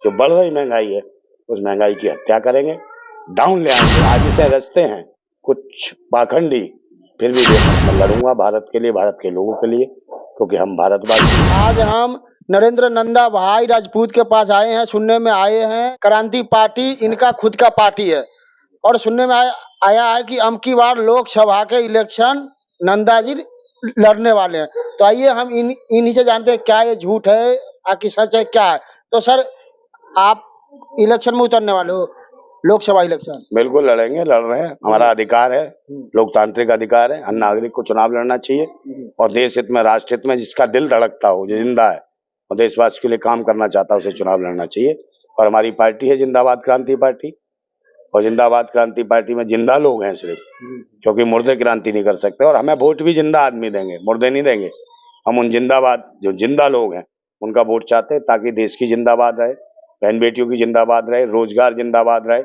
जो बढ़ रही महंगाई है उस महंगाई की हत्या करेंगे, डाउन ले आएंगे। आज इसे रचते हैं कुछ पाखंडी, फिर भी मैं लड़ूंगा भारत के लिए, भारत के लोगों के लिए, क्योंकि हम भारतवासी। आज हम नरेंद्र नंदा भाई राजपूत के पास आए हैं। सुनने में आए हैं क्रांति पार्टी इनका खुद का पार्टी है, और सुनने में आया है कि अबकी बार लोकसभा के इलेक्शन नंदा जी लड़ने वाले हैं। तो आइए हम इन्हीं से जानते हैं क्या ये झूठ है कि सच है, क्या है। तो सर, आप इलेक्शन में उतरने वाले हो, लोकसभा इलेक्शन? बिल्कुल लड़ेंगे, लड़ रहे हैं, हमारा अधिकार है, लोकतांत्रिक अधिकार है। हर नागरिक को चुनाव लड़ना चाहिए और देश हित में, राष्ट्र हित में, जिसका दिल धड़कता हो, जो जिंदा है और देशवासी के लिए काम करना चाहता है, उसे चुनाव लड़ना चाहिए। और हमारी पार्टी है जिंदाबाद क्रांति पार्टी, और जिंदाबाद क्रांति पार्टी में जिंदा लोग हैं सिर्फ, क्योंकि मुर्दे क्रांति नहीं कर सकते। और हमें वोट भी जिंदा आदमी देंगे, मुर्दे नहीं देंगे। हम उन जिंदाबाद, जो जिंदा लोग हैं, उनका वोट चाहते हैं, ताकि देश की जिंदाबाद रहे, बहन बेटियों की जिंदाबाद रहे, रोजगार जिंदाबाद रहे,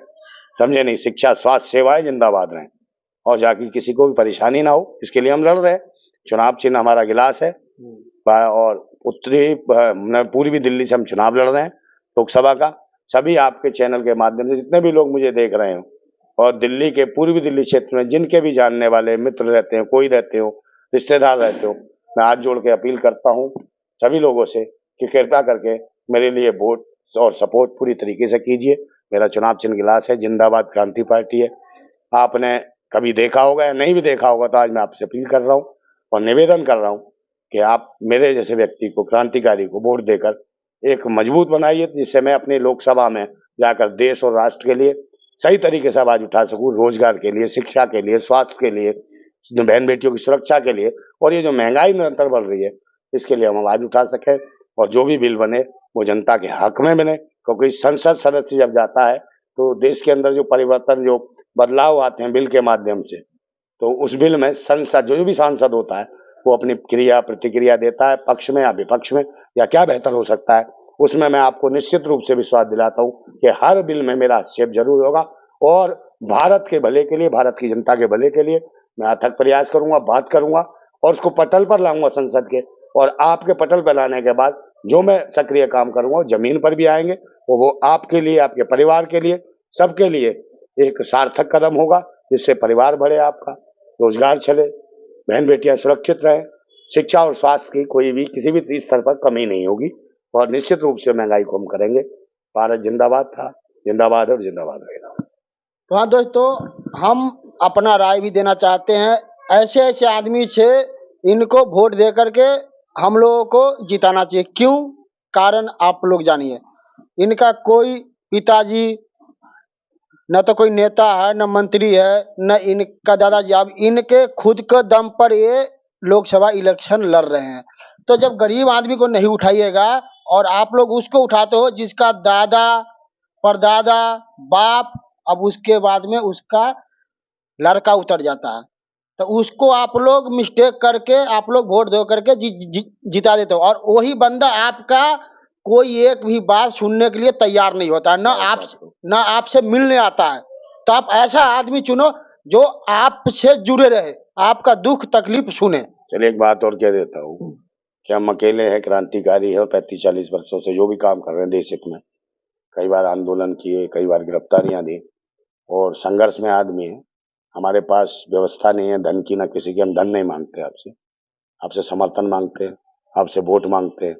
समझे नहीं, शिक्षा, स्वास्थ्य सेवाएं जिंदाबाद रहें, और जाके किसी को भी परेशानी ना हो, इसके लिए हम लड़ रहे हैं। चुनाव चिन्ह हमारा गिलास है, और उत्तरी पूर्वी दिल्ली से हम चुनाव लड़ रहे हैं लोकसभा का। सभी आपके चैनल के माध्यम से जितने भी लोग मुझे देख रहे हो, और दिल्ली के, पूर्वी दिल्ली क्षेत्र में जिनके भी जानने वाले मित्र रहते हैं, कोई रहते हो, रिश्तेदार रहते हो, मैं हाथ जोड़ के अपील करता हूँ सभी लोगों से कि कृपया करके मेरे लिए वोट और सपोर्ट पूरी तरीके से कीजिए। मेरा चुनाव चिन्ह गिलास है, जिंदाबाद क्रांति पार्टी है। आपने कभी देखा होगा या नहीं भी देखा होगा, तो आज मैं आपसे अपील कर रहा हूँ और निवेदन कर रहा हूँ कि आप मेरे जैसे व्यक्ति को, क्रांतिकारी को वोट देकर एक मजबूत बनाइए, जिससे मैं अपनी लोकसभा में जाकर देश और राष्ट्र के लिए सही तरीके से आवाज उठा सकूं, रोजगार के लिए, शिक्षा के लिए, स्वास्थ्य के लिए, बहन बेटियों की सुरक्षा के लिए, और ये जो महंगाई निरंतर बढ़ रही है, इसके लिए हम आवाज उठा सके। और जो भी बिल बने वो जनता के हक में बने, क्योंकि संसद सदस्य जब जाता है तो देश के अंदर जो परिवर्तन, जो बदलाव आते हैं बिल के माध्यम से, तो उस बिल में संसद, जो भी सांसद होता है, वो अपनी क्रिया प्रतिक्रिया देता है, पक्ष में या विपक्ष में, या क्या बेहतर हो सकता है। उसमें मैं आपको निश्चित रूप से विश्वास दिलाता हूँ कि हर बिल में मेरा हस्तक्षेप जरूर होगा, और भारत के भले के लिए, भारत की जनता के भले के लिए मैं अथक प्रयास करूंगा, बात करूंगा, और उसको पटल पर लाऊंगा संसद के। और आपके पटल पर लाने के बाद जो मैं सक्रिय काम करूंगा, जमीन पर भी आएंगे, वो आपके लिए, आपके परिवार के लिए, सबके लिए एक सार्थक कदम होगा, जिससे परिवार बढ़े, आपका रोजगार चले, बहन बेटियां सुरक्षित रहें, शिक्षा और स्वास्थ्य की कोई भी, किसी भी स्तर पर कमी नहीं होगी, और निश्चित रूप से महंगाई को हम करेंगे। भारत जिंदाबाद था, जिंदाबाद है और जिंदाबाद रहेगा। तो हाँ दोस्तों, हम अपना राय भी देना चाहते हैं। ऐसे ऐसे आदमी से इनको वोट दे करके हम लोगों को जिताना चाहिए। क्यों? कारण आप लोग जानिए। इनका कोई पिताजी, न तो कोई नेता है, न मंत्री है, न इनका दादाजी। अब इनके खुद के दम पर ये लोकसभा इलेक्शन लड़ रहे हैं। तो जब गरीब आदमी को नहीं उठाइएगा, और आप लोग उसको उठाते हो जिसका दादा, परदादा, बाप, अब उसके बाद में उसका लड़का उतर जाता है, तो उसको आप लोग मिस्टेक करके आप लोग वोट दे करके जिता देते हो। और वही बंदा आपका कोई एक भी बात सुनने के लिए तैयार नहीं होता, ना आपसे मिलने आता है। तो आप ऐसा आदमी चुनो जो आपसे जुड़े रहे, आपका दुख तकलीफ सुने। चलिए एक बात और कह देता हूँ कि हम अकेले हैं, क्रांतिकारी है, और 35-40 वर्षों से जो भी काम कर रहे हैं देश हित में, कई बार आंदोलन किए, कई बार गिरफ्तारियां दी, और संघर्ष में आदमी है। हमारे पास व्यवस्था नहीं है धन की, ना किसी की, हम धन नहीं मांगते आपसे, आपसे समर्थन मांगते हैं, आपसे वोट मांगते हैं,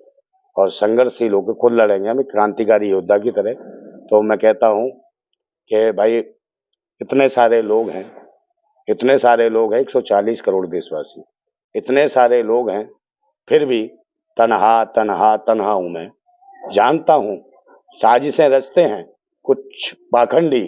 और संघर्षशील होकर खुद लड़ेंगे हम, एक क्रांतिकारी योद्धा की तरह। तो मैं कहता हूँ कि भाई, इतने सारे लोग हैं, इतने सारे लोग हैं, 140 करोड़ देशवासी, इतने सारे लोग हैं, फिर भी तनहा तनहा तनहा हूं मैं। जानता हूं साजिशें रचते हैं कुछ पाखंडी,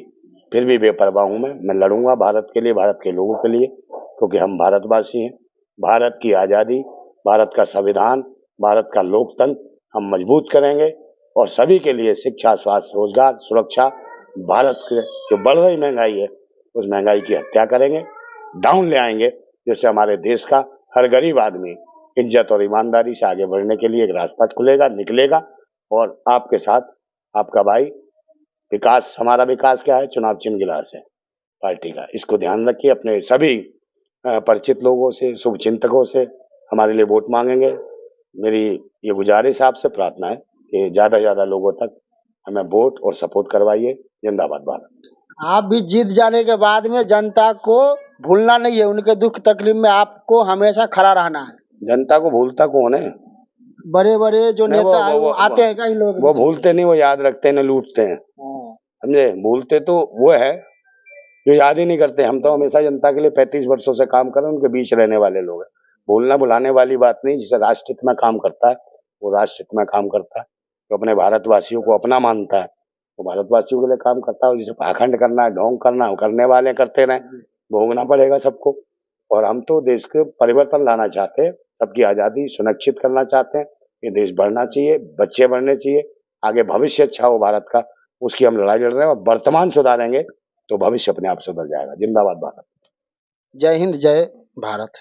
फिर भी बेपरवाह हूं मैं लड़ूंगा भारत के लिए, भारत के लोगों के लिए, क्योंकि हम भारतवासी हैं। भारत की आज़ादी, भारत का संविधान, भारत का लोकतंत्र हम मजबूत करेंगे, और सभी के लिए शिक्षा, स्वास्थ्य, रोजगार, सुरक्षा, भारत के जो बढ़ रही महंगाई है उस महंगाई की हत्या करेंगे, डाउन ले आएंगे, जिससे हमारे देश का हर गरीब आदमी इज्जत और ईमानदारी से आगे बढ़ने के लिए एक रास्ता खुलेगा, निकलेगा। और आपके साथ आपका भाई, विकास, हमारा विकास क्या है? चुनाव चिन्ह गिलास है पार्टी का। इसको ध्यान रखिए, अपने सभी परिचित लोगों से, शुभचिंतकों से हमारे लिए वोट मांगेंगे। मेरी ये गुजारिश आपसे, प्रार्थना है कि ज्यादा से ज्यादा लोगों तक हमें वोट और सपोर्ट करवाइए। जिंदाबाद भारत। आप भी जीत जाने के बाद में जनता को भूलना नहीं है, उनके दुख तकलीफ में आपको हमेशा खड़ा रहना है। जनता को भूलता कौन है? बड़े बड़े जो नहीं, नेता है वो आते हैं क्या इन लोगों के वो बीच में? भूलते नहीं, वो याद रखते हैं, न लूटते हैं। हाँ। समझे? भूलते तो वो है जो याद ही नहीं करते। हम तो हमेशा जनता के लिए 35 वर्षों से काम कर रहे हैं, उनके बीच रहने वाले लोग हैं। भूलना भुलाने वाली बात नहीं। जिसे राष्ट्र हित में काम करता है वो राष्ट्र हित में काम करता है, जो अपने भारतवासियों को अपना मानता है वो भारतवासियों के लिए काम करता है। जिसे पाखंड करना है, ढोंग करना है, करने वाले करते रहे, भोगना पड़ेगा सबको। और हम तो देश के परिवर्तन लाना चाहते हैं, सबकी आजादी सुनिश्चित करना चाहते हैं। ये देश बढ़ना चाहिए, बच्चे बढ़ने चाहिए, आगे भविष्य अच्छा हो भारत का, उसकी हम लड़ाई लड़ रहे हैं। और वर्तमान सुधारेंगे तो भविष्य अपने आप सुधर जाएगा। जिंदाबाद भारत। जय हिंद, जय भारत।